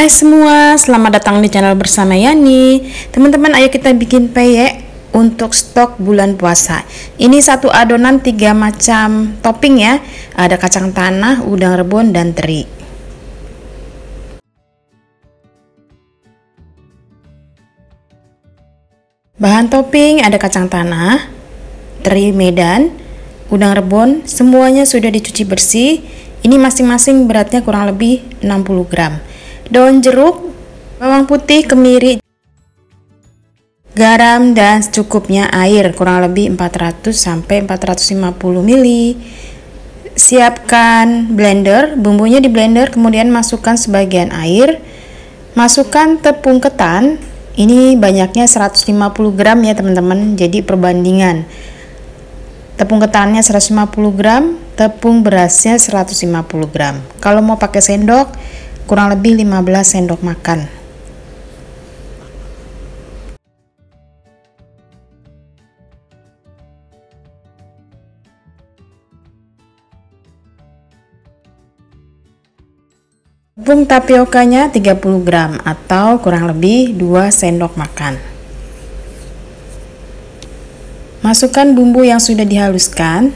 Hai semua, selamat datang di channel bersama Yani. Teman-teman, ayo kita bikin peyek untuk stok bulan puasa. Ini satu adonan 3 macam topping ya. Ada kacang tanah, udang rebon, dan teri. Bahan topping ada kacang tanah, teri Medan, udang rebon, semuanya sudah dicuci bersih. Ini masing-masing beratnya kurang lebih 60 gram. Daun jeruk, bawang putih, kemiri, garam, dan secukupnya air kurang lebih 400 sampai 450 ml. Siapkan blender, bumbunya di blender, kemudian masukkan sebagian air. Masukkan tepung ketan, ini banyaknya 150 gram ya teman-teman, jadi perbandingan. Tepung ketannya 150 gram, tepung berasnya 150 gram. Kalau mau pakai sendok, kurang lebih 15 sendok makan. Tepung tapiokanya 30 gram atau kurang lebih 2 sendok makan. Masukkan bumbu yang sudah dihaluskan.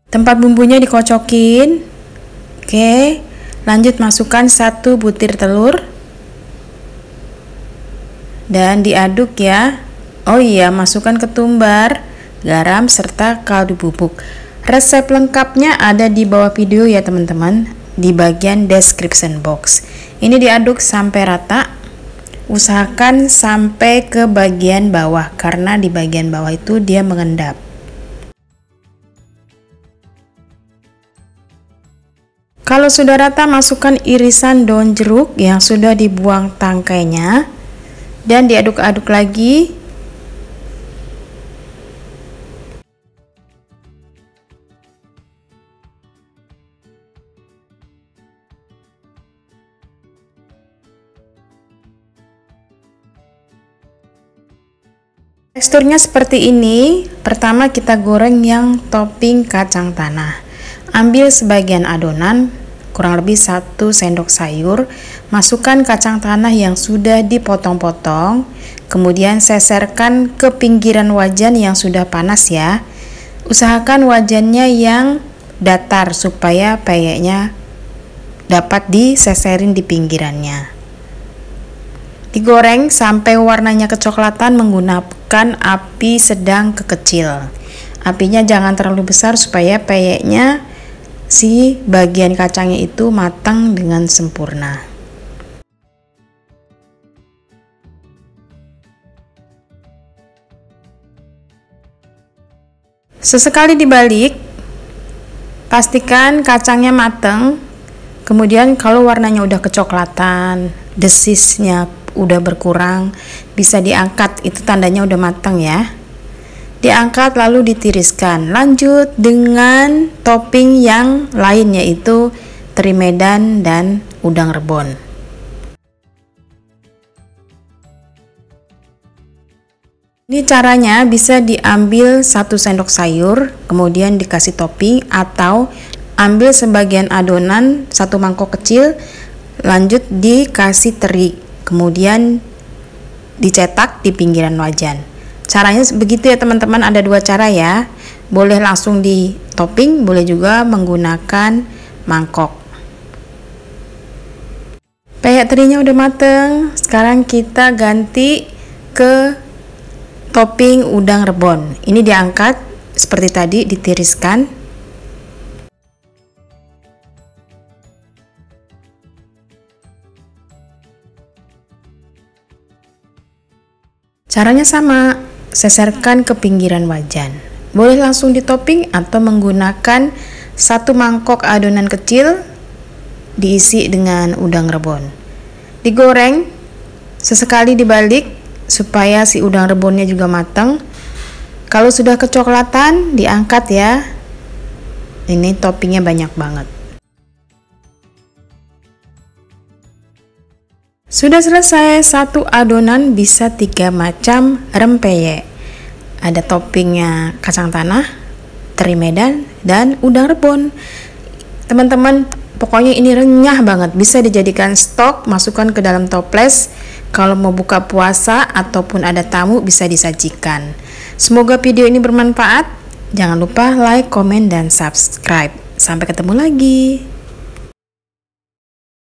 Tempat bumbunya dikocokin. Oke, lanjut masukkan 1 butir telur dan diaduk ya. Oh iya, masukkan ketumbar, garam, serta kaldu bubuk. Resep lengkapnya ada di bawah video ya teman-teman, di bagian description box. Ini diaduk sampai rata. Usahakan sampai ke bagian bawah karena di bagian bawah itu dia mengendap. Kalau sudah rata, masukkan irisan daun jeruk yang sudah dibuang tangkainya dan diaduk-aduk lagi. Teksturnya seperti ini. Pertama kita goreng yang topping kacang tanah. Ambil sebagian adonan, kurang lebih 1 sendok sayur, masukkan kacang tanah yang sudah dipotong-potong, kemudian seserkan ke pinggiran wajan yang sudah panas ya. Usahakan wajannya yang datar supaya peyeknya dapat diseserin di pinggirannya. Digoreng sampai warnanya kecoklatan menggunakan api sedang ke kecil. Apinya jangan terlalu besar supaya peyeknya si bagian kacangnya itu matang dengan sempurna. Sesekali dibalik, pastikan kacangnya matang. Kemudian kalau warnanya udah kecoklatan, desisnya udah berkurang, bisa diangkat, itu tandanya udah matang ya. Diangkat lalu ditiriskan. Lanjut dengan topping yang lain yaitu teri Medan dan udang rebon. Ini caranya, bisa diambil 1 sendok sayur kemudian dikasih topping, atau ambil sebagian adonan 1 mangkok kecil, lanjut dikasih teri, kemudian dicetak di pinggiran wajan. Caranya begitu ya teman-teman, ada 2 cara ya. Boleh langsung di topping, boleh juga menggunakan mangkok. Peyek terinya udah mateng. Sekarang kita ganti ke topping udang rebon. Ini diangkat seperti tadi, ditiriskan. Caranya sama, seserkan ke pinggiran wajan. Boleh langsung di topping atau menggunakan 1 mangkok adonan kecil diisi dengan udang rebon. Digoreng, sesekali dibalik supaya si udang rebonnya juga matang. Kalau sudah kecoklatan, diangkat ya. Ini toppingnya banyak banget. Sudah selesai, 1 adonan bisa 3 macam rempeyek. Ada toppingnya kacang tanah, teri Medan, dan udang rebon. Teman-teman, pokoknya ini renyah banget, bisa dijadikan stok, masukkan ke dalam toples. Kalau mau buka puasa ataupun ada tamu bisa disajikan. Semoga video ini bermanfaat. Jangan lupa like, komen, dan subscribe. Sampai ketemu lagi.